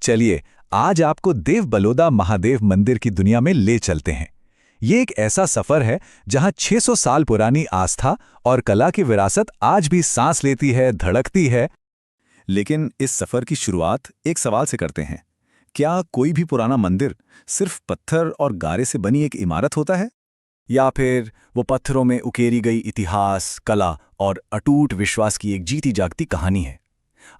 चलिए, आज आपको देव बलोदा महादेव मंदिर की दुनिया में ले चलते हैं। ये एक ऐसा सफर है जहां 600 साल पुरानी आस्था और कला की विरासत आज भी सांस लेती है, धड़कती है। लेकिन इस सफर की शुरुआत एक सवाल से करते हैं। क्या कोई भी पुराना मंदिर सिर्फ पत्थर और गारे से बनी एक इमारत होता है? या फिर वो पत्थरों में उकेरी गई इतिहास, कला और अटूट विश्वास की एक जीती जागती कहानी है?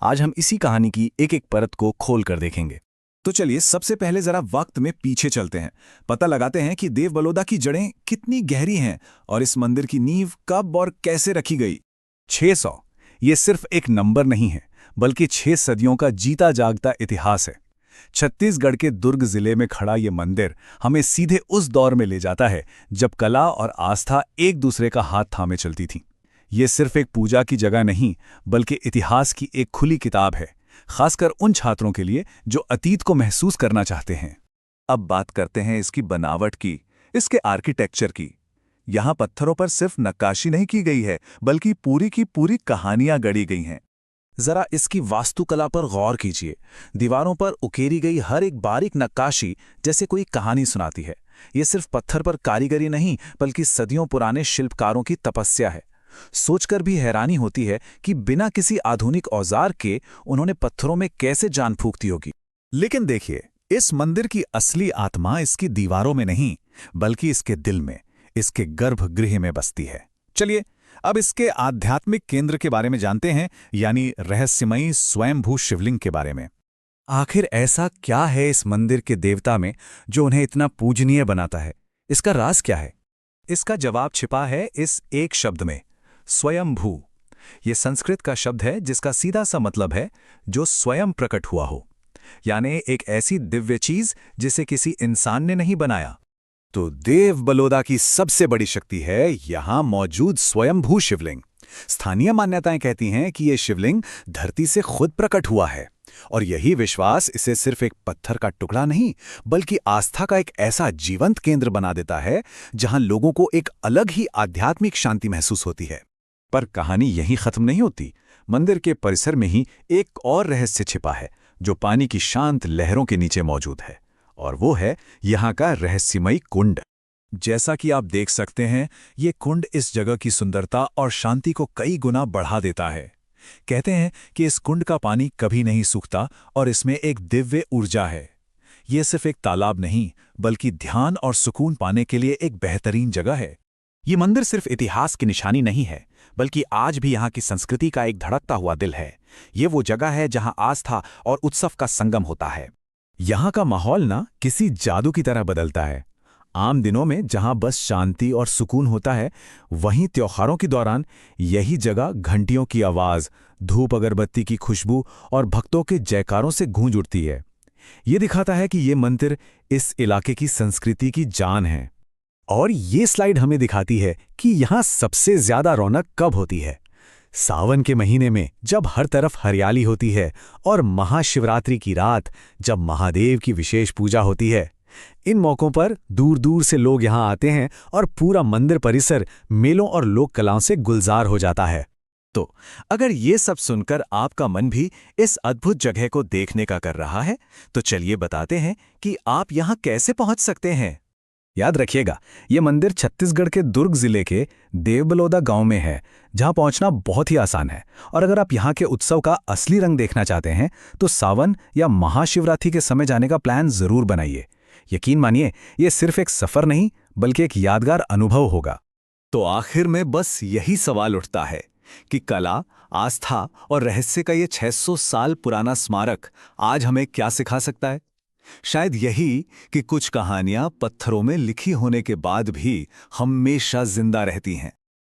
आज हम इसी कहानी की एक एक परत को खोल कर देखेंगे। तो चलिए, सबसे पहले जरा वक्त में पीछे चलते हैं। पता लगाते हैं कि देव बलोदा की जड़ें कितनी गहरी हैं और इस मंदिर की नींव कब और कैसे रखी गई। 600 ये सिर्फ एक नंबर नहीं है, बल्कि 6 सदियों का जीता जागता इतिहास है। छत्तीसगढ़ के दुर्ग जिले में खड़ा ये मंदिर हमें सीधे उस दौर में ले जाता है जब कला और आस्था एक दूसरे का हाथ थामे चलती थीं। ये सिर्फ एक पूजा की जगह नहीं, बल्कि इतिहास की एक खुली किताब है, खासकर उन छात्रों के लिए जो अतीत को महसूस करना चाहते हैं। अब बात करते हैं इसकी बनावट की, इसके आर्किटेक्चर की। यहाँ पत्थरों पर सिर्फ नक्काशी नहीं की गई है, बल्कि पूरी की पूरी कहानियां गढ़ी गई हैं। जरा इसकी वास्तुकला पर गौर कीजिए। दीवारों पर उकेरी गई हर एक बारीक नक्काशी जैसे कोई कहानी सुनाती है। ये सिर्फ पत्थर पर कारीगरी नहीं, बल्कि सदियों पुराने शिल्पकारों की तपस्या है। सोचकर भी हैरानी होती है कि बिना किसी आधुनिक औजार के उन्होंने पत्थरों में कैसे जान फूंक दी होगी। लेकिन देखिए, इस मंदिर की असली आत्मा इसकी दीवारों में नहीं, बल्कि इसके दिल में, इसके गर्भगृह में बसती है। चलिए, अब इसके आध्यात्मिक केंद्र के बारे में जानते हैं, यानी रहस्यमयी स्वयंभू शिवलिंग के बारे में। आखिर ऐसा क्या है इस मंदिर के देवता में जो उन्हें इतना पूजनीय बनाता है? इसका राज क्या है? इसका जवाब छिपा है इस एक शब्द में, स्वयंभू। ये संस्कृत का शब्द है जिसका सीधा सा मतलब है जो स्वयं प्रकट हुआ हो, यानी एक ऐसी दिव्य चीज जिसे किसी इंसान ने नहीं बनाया। तो देव बलोदा की सबसे बड़ी शक्ति है यहां मौजूद स्वयंभू शिवलिंग। स्थानीय मान्यताएं कहती हैं कि यह शिवलिंग धरती से खुद प्रकट हुआ है, और यही विश्वास इसे सिर्फ एक पत्थर का टुकड़ा नहीं, बल्कि आस्था का एक ऐसा जीवंत केंद्र बना देता है जहां लोगों को एक अलग ही आध्यात्मिक शांति महसूस होती है। पर कहानी यहीं खत्म नहीं होती। मंदिर के परिसर में ही एक और रहस्य छिपा है जो पानी की शांत लहरों के नीचे मौजूद है, और वो है यहाँ का रहस्यमयी कुंड। जैसा कि आप देख सकते हैं, ये कुंड इस जगह की सुंदरता और शांति को कई गुना बढ़ा देता है। कहते हैं कि इस कुंड का पानी कभी नहीं सूखता और इसमें एक दिव्य ऊर्जा है। ये सिर्फ एक तालाब नहीं, बल्कि ध्यान और सुकून पाने के लिए एक बेहतरीन जगह है। ये मंदिर सिर्फ इतिहास की निशानी नहीं है, बल्कि आज भी यहाँ की संस्कृति का एक धड़कता हुआ दिल है। ये वो जगह है जहाँ आस्था और उत्सव का संगम होता है। यहाँ का माहौल ना किसी जादू की तरह बदलता है। आम दिनों में जहाँ बस शांति और सुकून होता है, वहीं त्योहारों के दौरान यही जगह घंटियों की आवाज़, धूप अगरबत्ती की खुशबू और भक्तों के जयकारों से गूंज उठती है। ये दिखाता है कि ये मंदिर इस इलाके की संस्कृति की जान है। और ये स्लाइड हमें दिखाती है कि यहाँ सबसे ज्यादा रौनक कब होती है। सावन के महीने में, जब हर तरफ हरियाली होती है, और महाशिवरात्रि की रात, जब महादेव की विशेष पूजा होती है। इन मौक़ों पर दूर दूर से लोग यहाँ आते हैं और पूरा मंदिर परिसर मेलों और लोक कलाओं से गुलजार हो जाता है। तो अगर ये सब सुनकर आपका मन भी इस अद्भुत जगह को देखने का कर रहा है, तो चलिए बताते हैं कि आप यहाँ कैसे पहुँच सकते हैं। याद रखिएगा, ये मंदिर छत्तीसगढ़ के दुर्ग जिले के देवबलोदा गांव में है, जहां पहुंचना बहुत ही आसान है। और अगर आप यहां के उत्सव का असली रंग देखना चाहते हैं, तो सावन या महाशिवरात्रि के समय जाने का प्लान जरूर बनाइए। यकीन मानिए, ये सिर्फ एक सफर नहीं, बल्कि एक यादगार अनुभव होगा। तो आखिर में बस यही सवाल उठता है कि कला, आस्था और रहस्य का ये 600 साल पुराना स्मारक आज हमें क्या सिखा सकता है? शायद यही कि कुछ कहानियां पत्थरों में लिखी होने के बाद भी हमेशा जिंदा रहती हैं।